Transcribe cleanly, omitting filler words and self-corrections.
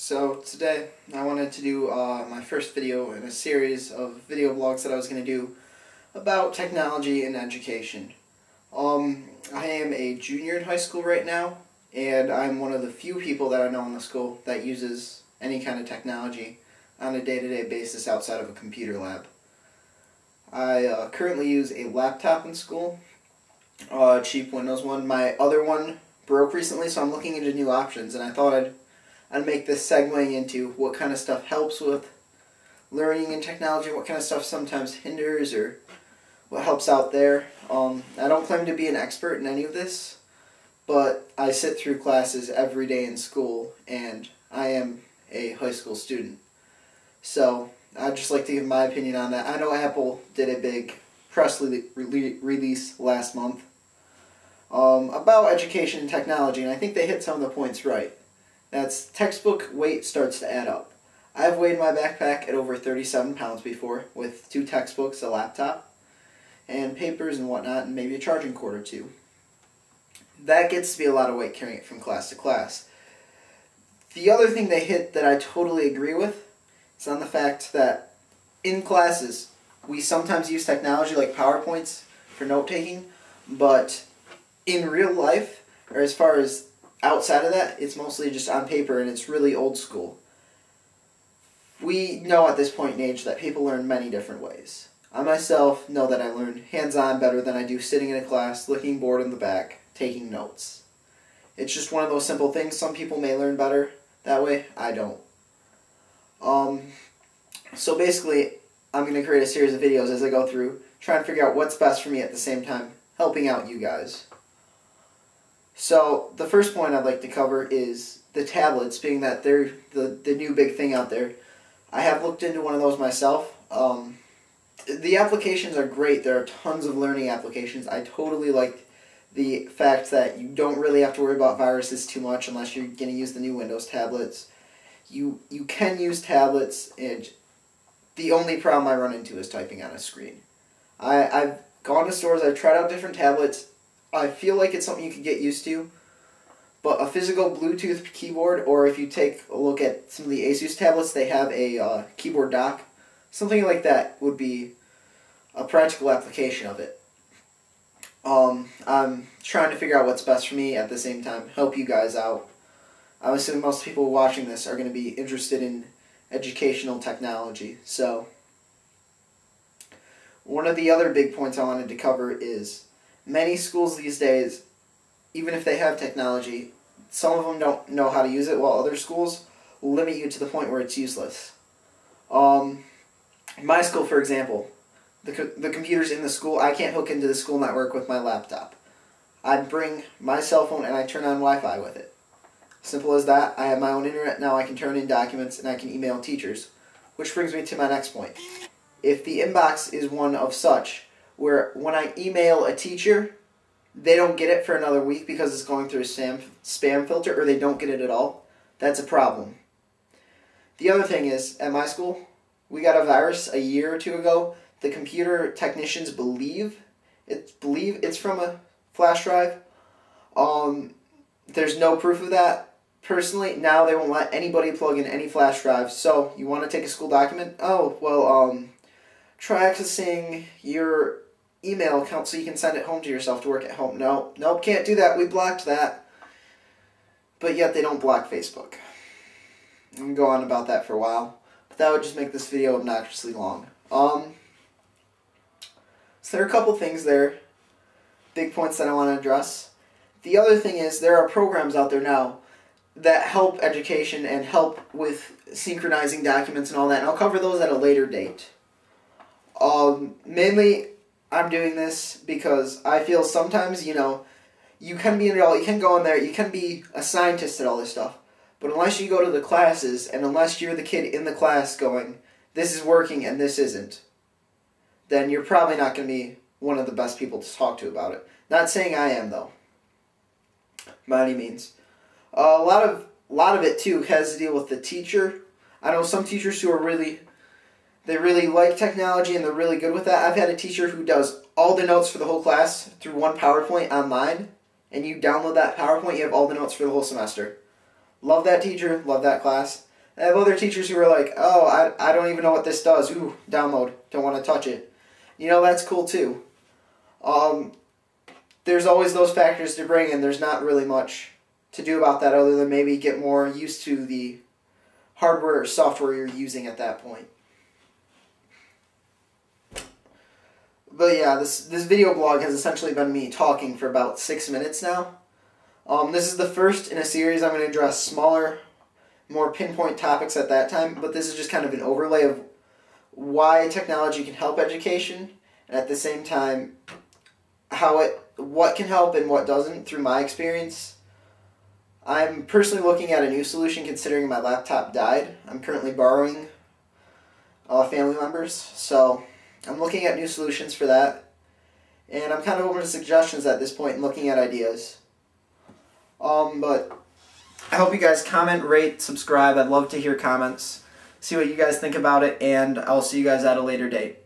So today I wanted to do my first video in a series of video blogs that I was going to do about technology and education. I am a junior in high school right now, and I'm one of the few people that I know in the school that uses any kind of technology on a day-to-day basis outside of a computer lab. I currently use a laptop in school, a cheap Windows one. My other one broke recently, so I'm looking into new options, and I thought I'd make this segueing into what kind of stuff helps with learning and technology, what kind of stuff sometimes hinders, or what helps out there. I don't claim to be an expert in any of this, but I sit through classes every day in school, and I am a high school student. So I'd just like to give my opinion on that. I know Apple did a big press release last month about education and technology, and I think they hit some of the points right. That's textbook weight starts to add up. I've weighed my backpack at over 37 pounds before, with 2 textbooks, a laptop, and papers and whatnot, and maybe a charging cord or 2. That gets to be a lot of weight carrying it from class to class. The other thing they hit that I totally agree with is on the fact that in classes we sometimes use technology like PowerPoints for note-taking, but in real life, or as far as outside of that, it's mostly just on paper, and it's really old school. We know at this point in age that people learn many different ways. I myself know that I learn hands-on better than I do sitting in a class, looking bored in the back, taking notes. It's just one of those simple things. Some people may learn better that way. I don't. So basically, I'm going to create a series of videos as I go through, trying to figure out what's best for me at the same time, helping out you guys. So the first point I'd like to cover is the tablets, being that they're the new big thing out there. I have looked into one of those myself. The applications are great. There are tons of learning applications. I totally like the fact that you don't really have to worry about viruses too much unless you're going to use the new Windows tablets. You can use tablets, and the only problem I run into is typing on a screen. I've gone to stores, I've tried out different tablets. I feel like it's something you could get used to, but a physical Bluetooth keyboard, or if you take a look at some of the Asus tablets, they have a keyboard dock. Something like that would be a practical application of it. I'm trying to figure out what's best for me at the same time, help you guys out. I'm assuming most people watching this are going to be interested in educational technology. So, one of the other big points I wanted to cover is many schools these days, even if they have technology, some of them don't know how to use it, while other schools will limit you to the point where it's useless. My school, for example, the computers in the school, I can't hook into the school network with my laptop. I bring my cell phone and I turn on Wi-Fi with it. Simple as that. I have my own internet now. I can turn in documents and I can email teachers. Which brings me to my next point. If the inbox is one of such where when I email a teacher, they don't get it for another week because it's going through a spam filter, or they don't get it at all, that's a problem. The other thing is, at my school, we got a virus a year or 2 ago. The computer technicians believe it's from a flash drive. There's no proof of that. Personally, now they won't let anybody plug in any flash drive. So, you want to take a school document? Oh, well, try accessing your email account so you can send it home to yourself to work at home. Nope, can't do that. We blocked that. But yet they don't block Facebook. I'm going to go on about that for a while, but that would just make this video obnoxiously long. So there are a couple things there, big points that I want to address. The other thing is there are programs out there now that help education and help with synchronizing documents and all that, and I'll cover those at a later date. Mainly, I'm doing this because I feel sometimes, you can be an adult, you can go in there, you can be a scientist at all this stuff, but unless you go to the classes, and unless you're the kid in the class going, this is working and this isn't, then you're probably not going to be one of the best people to talk to about it. Not saying I am, though, by any means. A lot of it, too, has to deal with the teacher. I know some teachers who are they really like technology and they're really good with that. I've had a teacher who does all the notes for the whole class through one PowerPoint online, and you download that PowerPoint, you have all the notes for the whole semester. Love that teacher, love that class. I have other teachers who are like, oh, I don't even know what this does. Ooh, download. Don't want to touch it. You know, that's cool too. There's always those factors to bring in. There's not really much to do about that other than maybe get more used to the hardware or software you're using at that point. But yeah, this video blog has essentially been me talking for about 6 minutes now. This is the first in a series. I'm going to address smaller, more pinpoint topics at that time, but this is just kind of an overlay of why technology can help education, and at the same time, what can help and what doesn't through my experience. I'm personally looking at a new solution considering my laptop died. I'm currently borrowing family members, so I'm looking at new solutions for that, and I'm kind of open to suggestions at this point and looking at ideas. But I hope you guys comment, rate, subscribe. I'd love to hear comments, see what you guys think about it, and I'll see you guys at a later date.